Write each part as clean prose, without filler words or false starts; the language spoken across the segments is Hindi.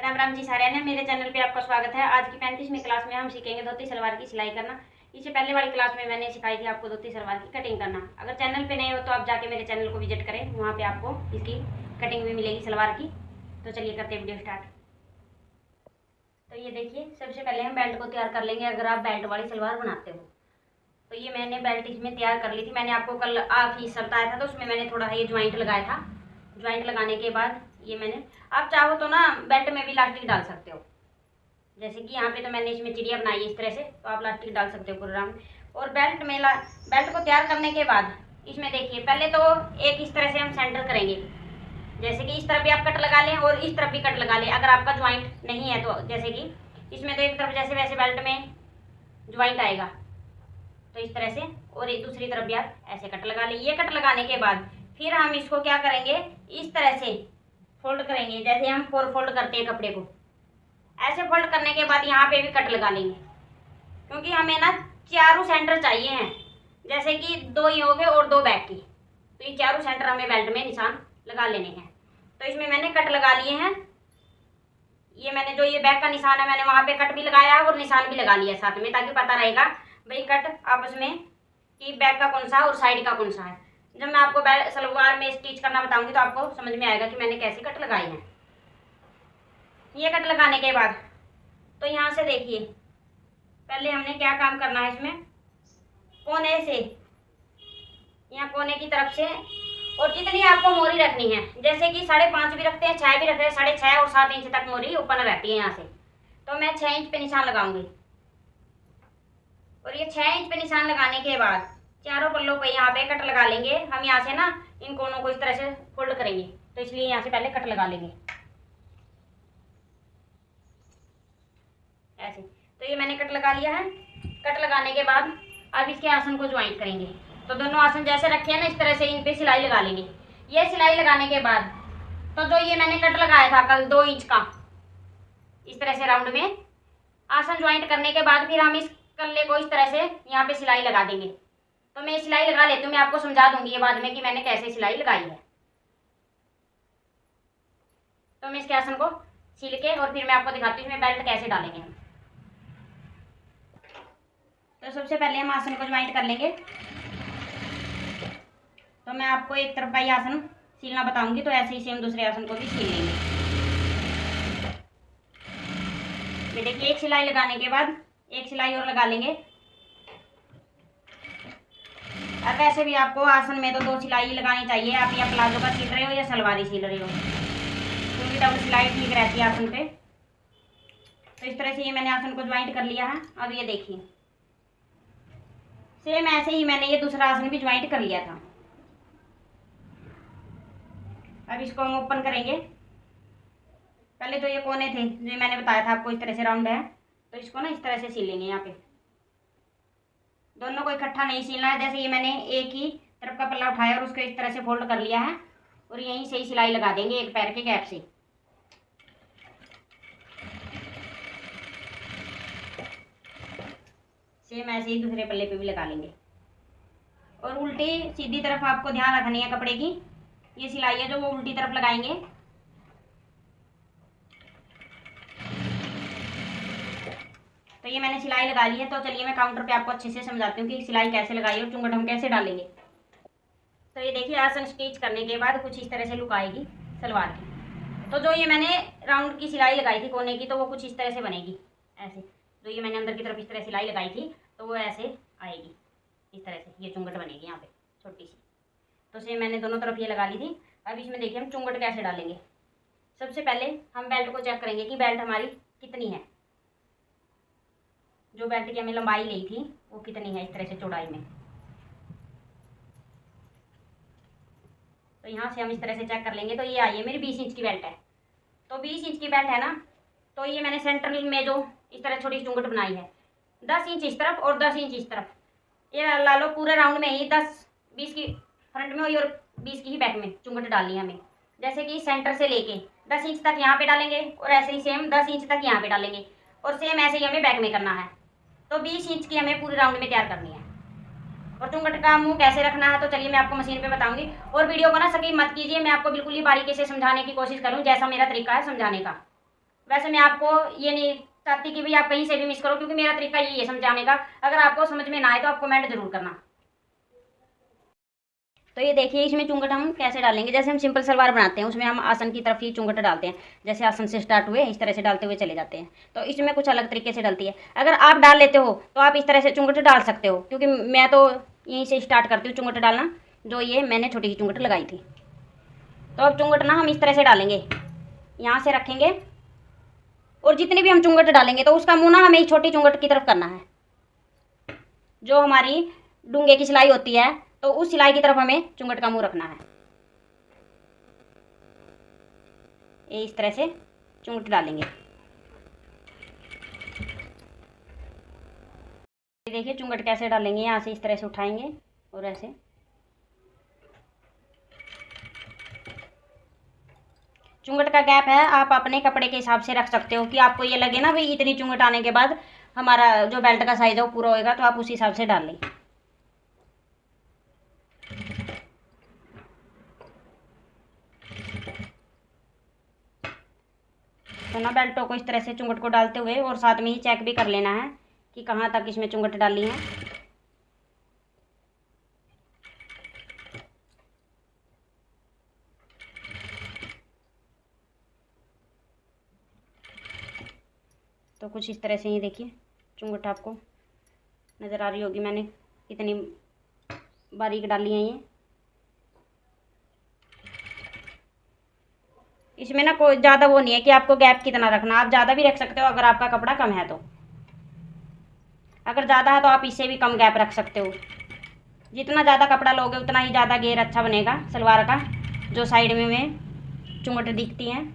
राम राम जी सारे ने मेरे चैनल पे आपका स्वागत है। आज की 35वीं क्लास में हम सीखेंगे धोती सलवार की सिलाई करना। इससे पहले वाली क्लास में मैंने सिखाई थी आपको धोती सलवार की कटिंग करना। अगर चैनल पे नए हो तो आप जाके मेरे चैनल को विजिट करें, वहाँ पे आपको इसकी कटिंग भी मिलेगी सलवार की। तो चलिए करते हैं वीडियो स्टार्ट। तो ये देखिए, सबसे पहले हम बेल्ट को तैयार कर लेंगे। अगर आप बेल्ट वाली सलवार बनाते हो तो ये मैंने बेल्ट इसमें तैयार कर ली थी। मैंने आपको कल आखिरी सब बताया था, तो उसमें मैंने थोड़ा ये ज्वाइंट लगाया था। ज्वाइंट लगाने के बाद ये मैंने, आप चाहो तो ना बेल्ट में भी इलास्टिक डाल सकते हो। जैसे कि यहाँ पे तो मैंने इसमें चिड़िया बनाई है इस तरह से, तो आप इलास्टिक डाल सकते हो पूरे राउंड में। और बेल्ट को तैयार करने के बाद इसमें देखिए, पहले तो एक इस तरह से हम सेंटर करेंगे। जैसे कि इस तरफ भी आप कट लगा लें और इस तरफ भी कट लगा लें, अगर आपका ज्वाइंट नहीं है तो। जैसे कि इसमें तो एक तरफ जैसे वैसे बेल्ट में ज्वाइंट आएगा, तो इस तरह से, और एक दूसरी तरफ भी आप ऐसे कट लगा लें। ये कट लगाने के बाद फिर हम इसको क्या करेंगे, इस तरह से फोल्ड करेंगे। जैसे हम फोल्ड करते हैं कपड़े को, ऐसे फोल्ड करने के बाद यहाँ पे भी कट लगा लेंगे, क्योंकि हमें ना चारों सेंटर चाहिए हैं। जैसे कि 2 ही हो गए और 2 बैक की, तो ये चारों सेंटर हमें बेल्ट में निशान लगा लेने हैं। तो इसमें मैंने कट लगा लिए हैं। ये मैंने जो ये बैक का निशान है, मैंने वहाँ पे कट भी लगाया और निशान भी लगा लिया साथ में, ताकि पता रहेगा भाई कट आपस में कि बैक का कौन सा और साइड का कौन सा है। जब मैं आपको सलवार में स्टिच करना बताऊंगी तो आपको समझ में आएगा कि मैंने कैसे कट लगाई है। ये कट लगाने के बाद तो यहाँ से देखिए, पहले हमने क्या काम करना है, इसमें कोने से, यहाँ कोने की तरफ से, और जितनी आपको मोरी रखनी है, जैसे कि 5.5 भी रखते हैं, 6 भी रखते हैं, 6.5 और 7 इंच तक मोरी ओपन रहती है यहाँ से। तो मैं 6 इंच पे निशान लगाऊंगी, और ये 6 इंच पे निशान लगाने के बाद चारों पल्लों पे यहाँ पे कट लगा लेंगे। हम यहाँ से ना इन कोनों को इस तरह से फोल्ड करेंगे, तो इसलिए यहाँ से पहले कट लगा लेंगे ऐसे। तो ये मैंने कट लगा लिया है। कट लगाने के बाद अब इसके आसन को ज्वाइंट करेंगे। तो दोनों आसन जैसे रखे हैं ना, इस तरह से इन पे सिलाई लगा लेंगे। ये सिलाई लगाने के बाद तो जो ये मैंने कट लगाया था कल 2 इंच का, इस तरह से राउंड में आसन ज्वाइंट करने के बाद फिर हम इस कल्ले को इस तरह से यहाँ पे सिलाई लगा देंगे। तो मैं सिलाई लगा लेती हूँ, मैं आपको समझा दूंगी ये बाद में कि मैंने कैसे सिलाई लगाई है। तो मैं इसके आसन को सिल के और फिर मैं आपको दिखाती हूँ इसमें बेल्ट कैसे डालेंगे हम। तो सबसे पहले हम आसन को ज्वाइंट कर लेंगे। तो मैं आपको एक तरफ का ही आसन सिलना बताऊंगी, तो ऐसे ही सेम दूसरे आसन को भी सिल लेंगे। ये देखिए, एक सिलाई लगाने के बाद एक सिलाई और लगा लेंगे। और वैसे भी आपको आसन में तो 2 सिलाई लगानी चाहिए। आप या प्लाजो का सिल रहे हो या सलवारी सिल रहे हो, क्योंकि डबल सिलाई ठीक रहती है आसन पे। तो इस तरह से ये मैंने आसन को ज्वाइंट कर लिया है। अब ये देखिए, सेम ऐसे ही मैंने ये दूसरा आसन भी ज्वाइंट कर लिया था। अब इसको हम ओपन करेंगे। पहले जो ये कोने थे, जो मैंने बताया था आपको इस तरह से राउंड है, तो इसको ना इस तरह से सिल लेंगे। यहाँ पे दोनों को इकट्ठा नहीं सिलना है। जैसे ये मैंने एक ही तरफ का पल्ला उठाया और उसको इस तरह से फोल्ड कर लिया है, और यहीं से ही सिलाई लगा देंगे एक पैर के गैप से। सेम ऐसे ही दूसरे पल्ले पे भी लगा लेंगे। और उल्टी सीधी तरफ आपको ध्यान रखनी है कपड़े की। ये सिलाई है जो वो उल्टी तरफ लगाएंगे। तो ये मैंने सिलाई लगा ली है। तो चलिए मैं काउंटर पे आपको अच्छे से समझाती हूँ कि सिलाई कैसे लगाई और चुंगट हम कैसे डालेंगे। तो ये देखिए, आसन स्टिच करने के बाद कुछ इस तरह से लुक आएगी सलवार की। तो जो ये मैंने राउंड की सिलाई लगाई थी कोने की, तो वो कुछ इस तरह से बनेगी ऐसे। जो ये मैंने अंदर की तरफ इस तरह सिलाई लगाई थी, तो वो ऐसे आएगी इस तरह से। ये चुंगट बनेगी यहाँ पे छोटी सी। तो से मैंने दोनों तरफ ये लगा ली थी। अब इसमें देखिए हम चुंगट कैसे डालेंगे। सबसे पहले हम बेल्ट को चेक करेंगे कि बेल्ट हमारी कितनी है। जो बेल्ट की हमें लंबाई ली थी वो कितनी है इस तरह से चौड़ाई में। तो यहाँ से हम इस तरह से चेक कर लेंगे। तो ये आई है मेरी 20 इंच की बेल्ट है। तो 20 इंच की बेल्ट है ना, तो ये मैंने सेंटर में जो इस तरह छोटी चुंगट बनाई है, 10 इंच इस तरफ और 10 इंच इस तरफ। ये ला लो पूरे राउंड में ही 10-20 की फ्रंट में हुई और 20 की ही बैक में चुंगट डालनी है हमें। जैसे कि सेंटर से लेके 10 इंच तक यहाँ पे डालेंगे, और ऐसे ही सेम 10 इंच तक यहाँ पे डालेंगे, और सेम ऐसे ही हमें बैक में करना है। तो 20 इंच की हमें पूरे राउंड में तैयार करनी है। और चुंगट का मुंह कैसे रखना है तो चलिए मैं आपको मशीन पे बताऊंगी। और वीडियो को ना स्किप मत कीजिए, मैं आपको बिल्कुल ही बारीकी से समझाने की कोशिश करूँ, जैसा मेरा तरीका है समझाने का। वैसे मैं आपको ये नहीं चाहती कि भाई आप कहीं से भी मिस करो, क्योंकि मेरा तरीका यही है समझाने का। अगर आपको समझ में ना आए तो आप कमेंट जरूर करना। तो ये देखिए इसमें चुंगट हम कैसे डालेंगे। जैसे हम सिंपल सलवार बनाते हैं उसमें हम आसन की तरफ ही चुंगट डालते हैं। जैसे आसन से स्टार्ट हुए इस तरह से डालते हुए चले जाते हैं। तो इसमें कुछ अलग तरीके से डलती है। अगर आप डाल लेते हो तो आप इस तरह से चुंगट डाल सकते हो, क्योंकि मैं तो यहीं से स्टार्ट करती हूँ चुंगट डालना, जो ये मैंने छोटी सी चुंगट लगाई थी। तो अब चुंगट ना हम इस तरह से डालेंगे, यहाँ से रखेंगे, और जितनी भी हम चुंगट डालेंगे तो उसका मुंह ना हमें छोटी चुंगट की तरफ करना है। जो हमारी डूंगे की सिलाई होती है तो उस सिलाई की तरफ हमें चुंगट का मुंह रखना है। ये इस तरह से चुंगट डालेंगे। देखिए चुंगट कैसे डालेंगे, यहाँ से इस तरह से उठाएंगे और ऐसे। चुंगट का गैप है आप अपने कपड़े के हिसाब से रख सकते हो, कि आपको ये लगे ना भाई इतनी चुंगट आने के बाद हमारा जो बेल्ट का साइज है वो पूरा होएगा, तो आप उस हिसाब से डाल लें। तो ना बेल्टों को इस तरह से चुंगट को डालते हुए और साथ में ही चेक भी कर लेना है कि कहाँ तक इसमें चुंगट डाली है। तो कुछ इस तरह से ही देखिए चुंगट आपको नज़र आ रही होगी मैंने कितनी बारीक डाली है ये। इसमें ना कोई ज़्यादा वो नहीं है कि आपको गैप कितना रखना, आप ज़्यादा भी रख सकते हो अगर आपका कपड़ा कम है तो। अगर ज़्यादा है तो आप इससे भी कम गैप रख सकते हो। जितना ज़्यादा कपड़ा लोगे उतना ही ज़्यादा घेर अच्छा बनेगा सलवार का, जो साइड में चुंगट दिखती हैं।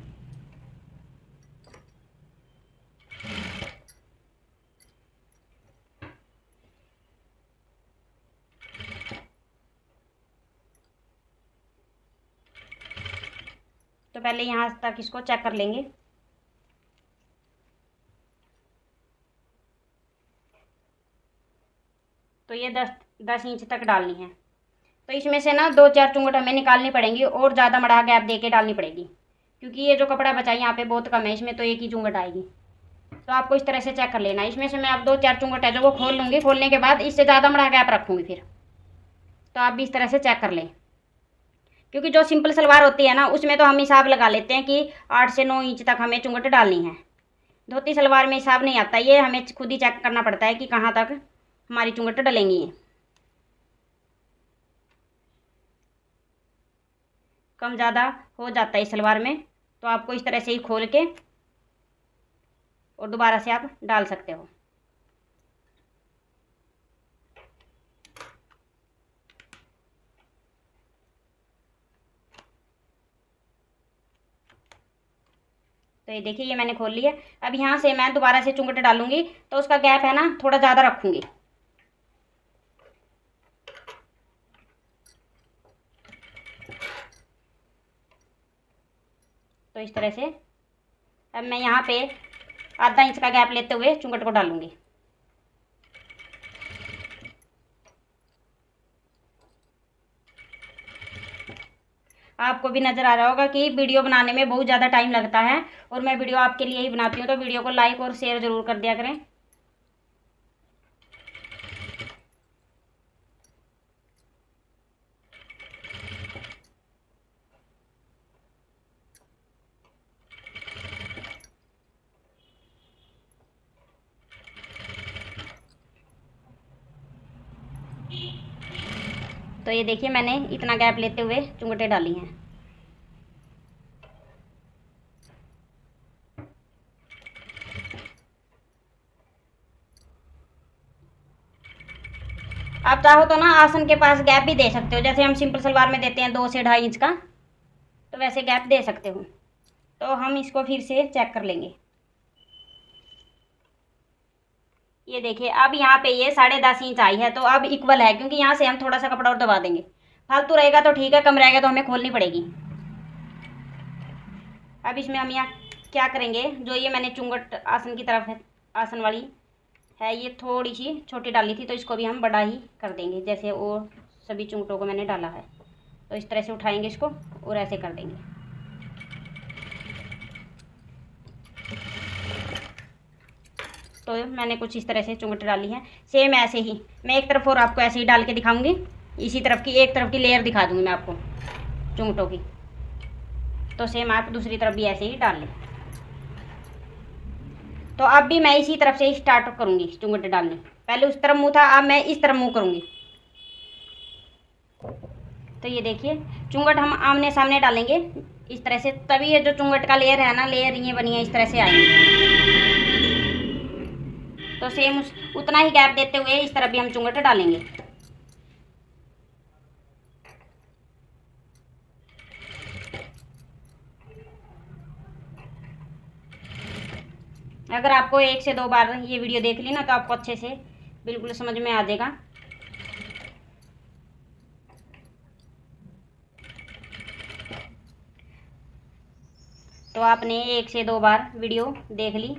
तो पहले यहाँ तक इसको चेक कर लेंगे। तो ये 10 इंच तक डालनी है। तो इसमें से ना 2-4 चुंगट हमें निकालनी पड़ेंगी और ज़्यादा मड़ा गैप दे के डालनी पड़ेगी, क्योंकि ये जो कपड़ा बचा है यहाँ पे बहुत कम है, इसमें तो एक ही चुंगट आएगी। तो आपको इस तरह से चेक कर लेना। इसमें से मैं अब 2-4 चुंगट है जो वो खोल लूँगी, खोलने के बाद इससे ज़्यादा मड़ा गैप रखूँगी फिर। तो आप भी इस तरह से चेक कर लें, क्योंकि जो सिंपल सलवार होती है ना उसमें तो हम हिसाब लगा लेते हैं कि 8 से 9 इंच तक हमें चुंगट डालनी है। धोती सलवार में हिसाब नहीं आता, ये हमें खुद ही चेक करना पड़ता है कि कहाँ तक हमारी चुंगट डलेंगी। कम ज़्यादा हो जाता है इस सलवार में, तो आपको इस तरह से ही खोल के और दोबारा से आप डाल सकते हो। तो ये देखिए ये मैंने खोल लिया। अब यहाँ से मैं दोबारा से चुंगट डालूंगी तो उसका गैप है ना थोड़ा ज़्यादा रखूँगी। तो इस तरह से अब मैं यहाँ पे आधा इंच का गैप लेते हुए चुंगट को डालूंगी। आपको भी नज़र आ रहा होगा कि वीडियो बनाने में बहुत ज़्यादा टाइम लगता है, और मैं वीडियो आपके लिए ही बनाती हूँ, तो वीडियो को लाइक और शेयर ज़रूर कर दिया करें। तो ये देखिए मैंने इतना गैप लेते हुए चुंगटें डाली हैं। आप चाहो तो ना आसन के पास गैप भी दे सकते हो, जैसे हम सिंपल सलवार में देते हैं 2 से 2.5 इंच का, तो वैसे गैप दे सकते हो। तो हम इसको फिर से चेक कर लेंगे। ये देखिए अब यहाँ पे ये 10.5 इंच आई है, तो अब इक्वल है, क्योंकि यहाँ से हम थोड़ा सा कपड़ा और दबा देंगे। फालतू रहेगा तो ठीक है, कम रहेगा तो हमें खोलनी पड़ेगी। अब इसमें हम यहाँ क्या करेंगे, जो ये मैंने चुंगट आसन की तरफ है, आसन वाली है, ये थोड़ी सी छोटी डाली थी, तो इसको भी हम बड़ा ही कर देंगे जैसे वो सभी चुंगटों को मैंने डाला है। तो इस तरह से उठाएंगे इसको और ऐसे कर देंगे। तो मैंने कुछ इस तरह से चुंगट डाली है। सेम ऐसे ही मैं एक तरफ और आपको ऐसे ही डाल के दिखाऊंगी। इसी तरफ की एक तरफ की लेयर दिखा दूंगी मैं आपको चुंगटों की, तो सेम आप दूसरी तरफ भी ऐसे ही डाल लें। तो अब भी मैं इसी तरफ से ही स्टार्ट करूंगी चुंगट डालने। पहले उस तरफ मुंह था, अब मैं इस तरफ मुंह करूंगी। तो ये देखिए चुंगट हम आमने सामने डालेंगे इस तरह से, तभी ये जो चुंगट का लेयर है ना, लेयर ये बनी है इस तरह से आएगी। तो सेम उतना ही गैप देते हुए इस तरफ भी हम चुंगट डालेंगे। अगर आपको 1 से 2 बार ये वीडियो देख ली ना, तो आपको अच्छे से बिल्कुल समझ में आ जाएगा। तो आपने 1 से 2 बार वीडियो देख ली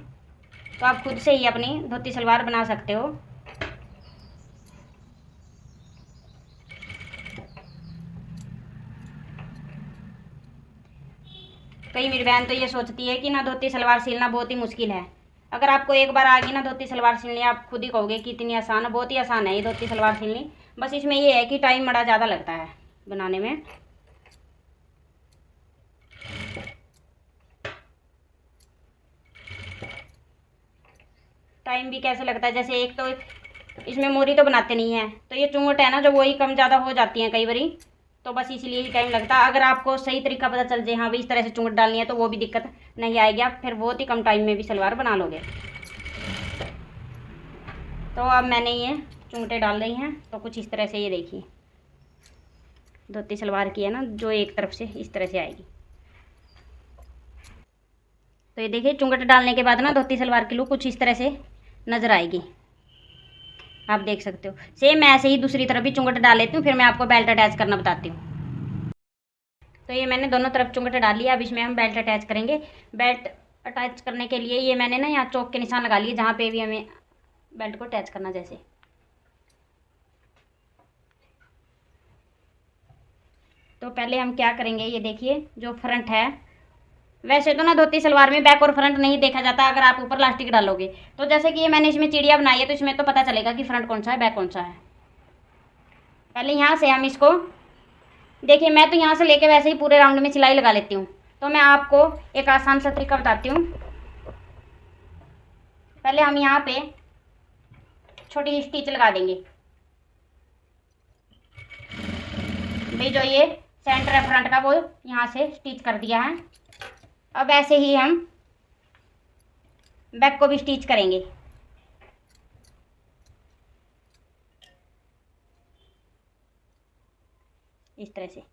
तो आप खुद से ही अपनी धोती सलवार बना सकते हो। कई मेरी बहन तो ये सोचती है कि ना धोती सलवार सिलना बहुत ही मुश्किल है। अगर आपको एक बार आ गई ना धोती सलवार सिलनी, आप खुद ही कहोगे कि इतनी आसान है। बहुत ही आसान है ये धोती सलवार सिलनी, बस इसमें ये है कि टाइम बड़ा ज़्यादा लगता है बनाने में। टाइम भी कैसे लगता है, जैसे एक तो इसमें मोरी तो बनाते नहीं है, तो ये चुंगट है ना जो वही कम ज़्यादा हो जाती हैं कई बारी, तो बस इसीलिए ही टाइम लगता है। अगर आपको सही तरीका पता चल जाए हाँ भाई इस तरह से चुंगट डालनी है, तो वो भी दिक्कत नहीं आएगी, आप फिर बहुत ही कम टाइम में भी सलवार बना लोगे। तो अब मैंने ये चुंगटे डाल रही हैं, तो कुछ इस तरह से ये देखिए धोती सलवार की है ना जो एक तरफ से इस तरह से आएगी। तो ये देखिए चुंगट डालने के बाद ना धोती सलवार की लुक कुछ इस तरह से नज़र आएगी, आप देख सकते हो। सेम मैं ऐसे ही दूसरी तरफ भी चुंगट डाल लेती हूँ, फिर मैं आपको बेल्ट अटैच करना बताती हूँ। तो ये मैंने दोनों तरफ चुंगट डाल लिया, अब इसमें हम बेल्ट अटैच करेंगे। बेल्ट अटैच करने के लिए ये मैंने ना यहाँ चौक के निशान लगा लिए, जहाँ पे भी हमें बेल्ट को अटैच करना। जैसे तो पहले हम क्या करेंगे, ये देखिए जो फ्रंट है, वैसे तो ना धोती सलवार में बैक और फ्रंट नहीं देखा जाता अगर आप ऊपर लास्टिक डालोगे। तो जैसे कि ये मैंने इसमें चिड़िया बनाई है, तो इसमें तो पता चलेगा कि फ्रंट कौन सा है बैक कौन सा है। पहले यहाँ से हम इसको देखिए, मैं तो यहाँ से लेके वैसे ही पूरे राउंड में सिलाई लगा लेती हूँ। तो मैं आपको एक आसान सा तरीका बताती हूँ। पहले हम यहाँ पे छोटी स्टिच लगा देंगे भाई, जो ये सेंटर है फ्रंट का वो यहाँ से स्टिच कर दिया है। अब ऐसे ही हम बैक को भी स्टिच करेंगे। इस तरह से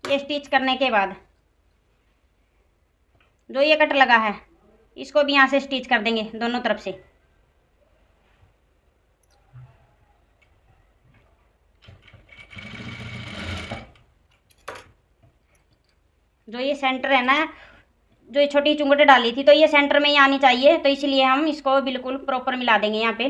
ये स्टिच करने के बाद जो ये कट लगा है इसको भी यहाँ से स्टिच कर देंगे दोनों तरफ से। जो ये सेंटर है ना, जो ये छोटी चुंगट डाली थी, तो ये सेंटर में ही आनी चाहिए, तो इसलिए हम इसको बिल्कुल प्रॉपर मिला देंगे यहाँ पे।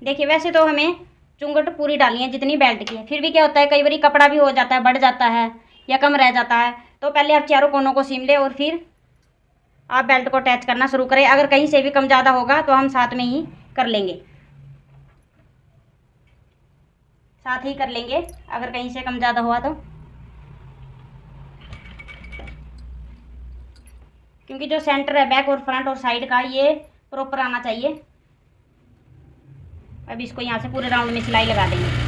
देखिए वैसे तो हमें चुंगट पूरी डालनी है जितनी बेल्ट की है, फिर भी क्या होता है कई बार कपड़ा भी हो जाता है, बढ़ जाता है या कम रह जाता है। तो पहले आप चारों कोनों को सीम ले और फिर आप बेल्ट को अटैच करना शुरू करें। अगर कहीं से भी कम ज़्यादा होगा तो हम साथ में ही कर लेंगे, साथ ही कर लेंगे अगर कहीं से कम ज़्यादा हुआ तो, क्योंकि जो सेंटर है बैक और फ्रंट और साइड का ये प्रॉपर आना चाहिए। अब इसको यहाँ से पूरे राउंड में सिलाई लगा देंगे।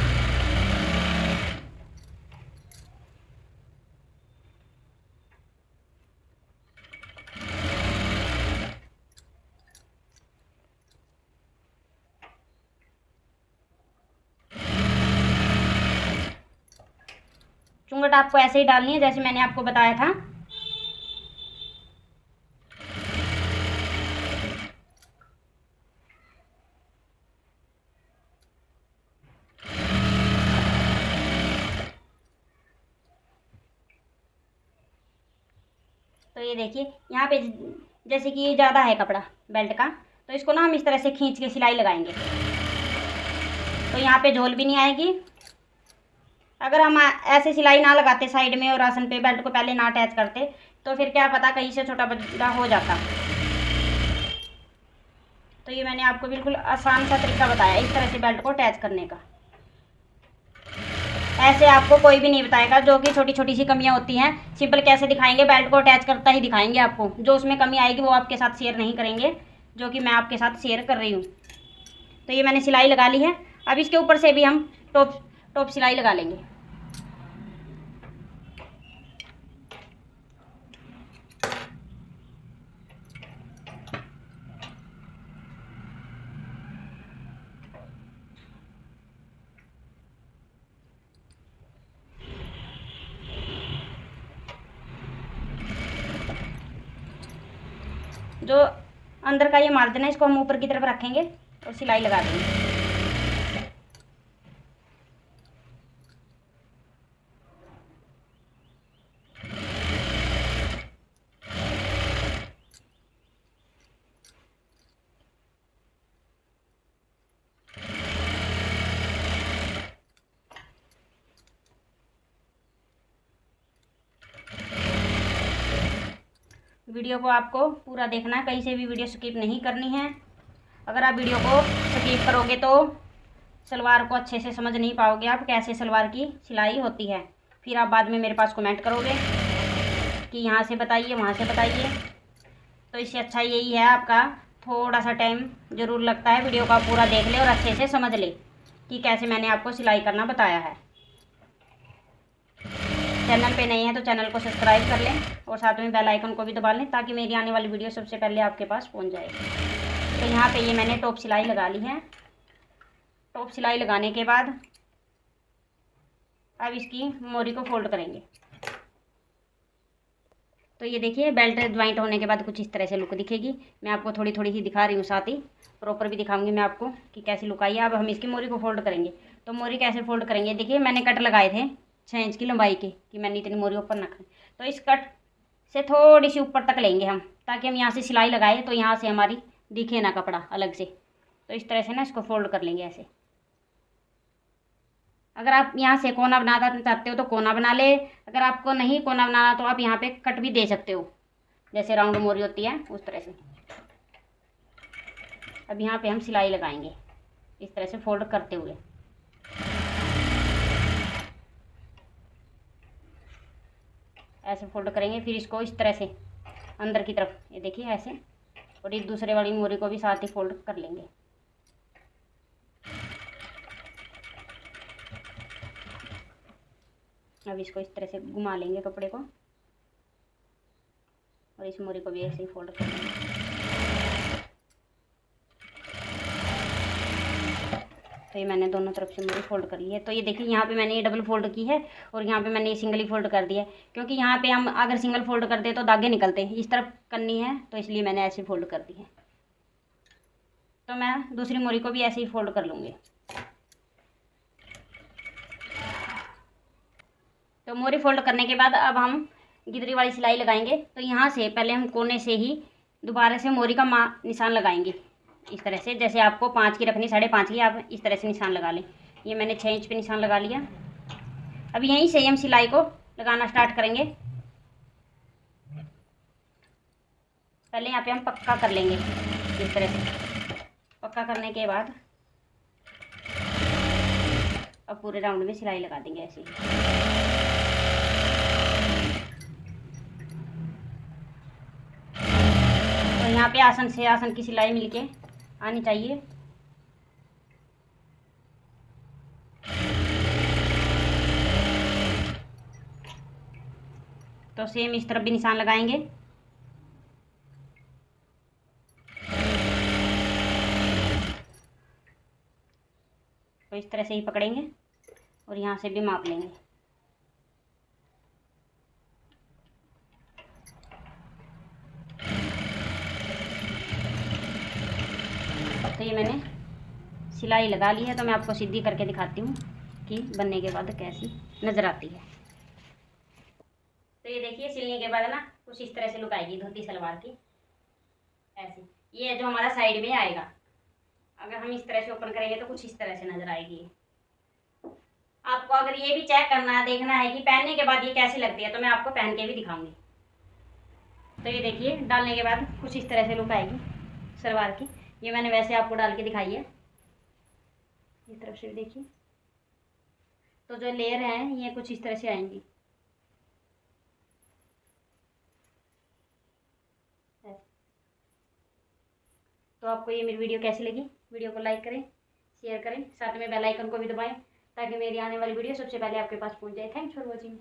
चुंगट आपको ऐसे ही डालनी है जैसे मैंने आपको बताया था। तो ये देखिए यहाँ पे जैसे कि ये ज़्यादा है कपड़ा बेल्ट का, तो इसको ना हम इस तरह से खींच के सिलाई लगाएंगे, तो यहाँ पे झोल भी नहीं आएगी। अगर हम ऐसे सिलाई ना लगाते साइड में और आसन पे बेल्ट को पहले ना अटैच करते, तो फिर क्या पता कहीं से छोटा बड़ा हो जाता। तो ये मैंने आपको बिल्कुल आसान सा तरीका बताया इस तरह से बेल्ट को अटैच करने का। ऐसे आपको कोई भी नहीं बताएगा, जो कि छोटी छोटी सी कमियां होती हैं सिंपल कैसे दिखाएंगे, बेल्ट को अटैच करता ही दिखाएंगे आपको। जो उसमें कमी आएगी वो आपके साथ शेयर नहीं करेंगे, जो कि मैं आपके साथ शेयर कर रही हूँ। तो ये मैंने सिलाई लगा ली है। अब इसके ऊपर से भी हम टॉप सिलाई लगा लेंगे। जो अंदर का ये मार्जिन है इसको हम ऊपर की तरफ रखेंगे और सिलाई लगा देंगे। वीडियो को आपको पूरा देखना है, कहीं से भी वीडियो स्किप नहीं करनी है। अगर आप वीडियो को स्किप करोगे तो सलवार को अच्छे से समझ नहीं पाओगे आप कैसे सलवार की सिलाई होती है। फिर आप बाद में मेरे पास कमेंट करोगे कि यहाँ से बताइए वहाँ से बताइए। तो इससे अच्छा यही है आपका थोड़ा सा टाइम ज़रूर लगता है, वीडियो को आप पूरा देख ले और अच्छे से समझ ले कि कैसे मैंने आपको सिलाई करना बताया है। चैनल पे नए हैं तो चैनल को सब्सक्राइब कर लें और साथ में बेल आइकन को भी दबा लें, ताकि मेरी आने वाली वीडियो सबसे पहले आपके पास पहुंच जाए। तो यहाँ पे ये मैंने टॉप सिलाई लगा ली है। टॉप सिलाई लगाने के बाद अब इसकी मोरी को फोल्ड करेंगे। तो ये देखिए बेल्ट ज्वाइंट होने के बाद कुछ इस तरह से लुक दिखेगी। मैं आपको थोड़ी थोड़ी ही दिखा रही हूँ, साथ ही प्रॉपर भी दिखाऊंगी मैं आपको कि कैसी लुक आई है। अब हम इसकी मोरी को फोल्ड करेंगे। तो मोरी कैसे फोल्ड करेंगे, देखिए मैंने कट लगाए थे 6 इंच की लंबाई के, कि मैंने इतनी मोरी ऊपर ना करें। तो इस कट से थोड़ी सी ऊपर तक लेंगे हम, ताकि हम यहाँ से सिलाई लगाए तो यहाँ से हमारी दिखे ना कपड़ा अलग से। तो इस तरह से ना इसको फोल्ड कर लेंगे ऐसे। अगर आप यहाँ से कोना बनाना चाहते हो तो कोना बना ले, अगर आपको नहीं कोना बनाना तो आप यहाँ पे कट भी दे सकते हो, जैसे राउंड मोरी होती है उस तरह से। अब यहाँ पे हम सिलाई लगाएंगे इस तरह से फोल्ड करते हुए। ऐसे फोल्ड करेंगे, फिर इसको इस तरह से अंदर की तरफ, ये देखिए ऐसे, और इस दूसरे वाली मोरी को भी साथ ही फोल्ड कर लेंगे। अब इसको इस तरह से घुमा लेंगे कपड़े को, और इस मोरी को भी ऐसे ही फोल्ड कर लेंगे। तो ये मैंने दोनों तरफ से मोरी फोल्ड कर ली है। तो ये देखिए यहाँ पे मैंने ये डबल फोल्ड की है और यहाँ पे मैंने ये सिंगल ही फोल्ड कर दिया है, क्योंकि यहाँ पे हम अगर सिंगल फोल्ड करते हैं तो धागे निकलते हैं, इस तरफ करनी है तो इसलिए मैंने ऐसे फोल्ड कर दी है। तो मैं दूसरी मोरी को भी ऐसे ही फोल्ड कर लूँगी। तो मोरी फोल्ड करने के बाद अब हम गिदरी वाली सिलाई लगाएंगे। तो यहाँ से पहले हम कोने से ही दोबारा से मोरी का निशान लगाएंगे इस तरह से। जैसे आपको 5 की रखनी, 5.5 की, आप इस तरह से निशान लगा लें। ये मैंने 6 इंच पे निशान लगा लिया। अब यहीं से हम सिलाई को लगाना स्टार्ट करेंगे। पहले यहाँ पे हम पक्का कर लेंगे इस तरह से। पक्का करने के बाद अब पूरे राउंड में सिलाई लगा देंगे ऐसे ही। तो यहाँ पे आसन से आसन की सिलाई मिलके आनी चाहिए। तो सेम इस तरफ भी निशान लगाएंगे। तो इस तरह से ही पकड़ेंगे और यहाँ से भी माप लेंगे। तो ये मैंने सिलाई लगा ली है, तो मैं आपको सीधी करके दिखाती हूँ कि बनने के बाद कैसी नज़र आती है। तो ये देखिए सिलने के बाद ना कुछ इस तरह से लुक आएगी धोती सलवार की, ऐसे। ये जो हमारा साइड में आएगा, अगर हम इस तरह से ओपन करेंगे तो कुछ इस तरह से नजर आएगी। आपको अगर ये भी चेक करना है, देखना है कि पहनने के बाद ये कैसी लगती है, तो मैं आपको पहन के भी दिखाऊंगी। तो ये देखिए डालने के बाद कुछ इस तरह से लुक आएगी सलवार की। ये मैंने वैसे आपको डाल के दिखाई है, इस तरफ से भी देखिए। तो जो लेयर हैं ये कुछ इस तरह से आएंगी। तो आपको ये मेरी वीडियो कैसी लगी? वीडियो को लाइक करें, शेयर करें, साथ में बेल आइकन को भी दबाएं ताकि मेरी आने वाली वीडियो सबसे पहले आपके पास पहुंच जाए। Thanks for watching.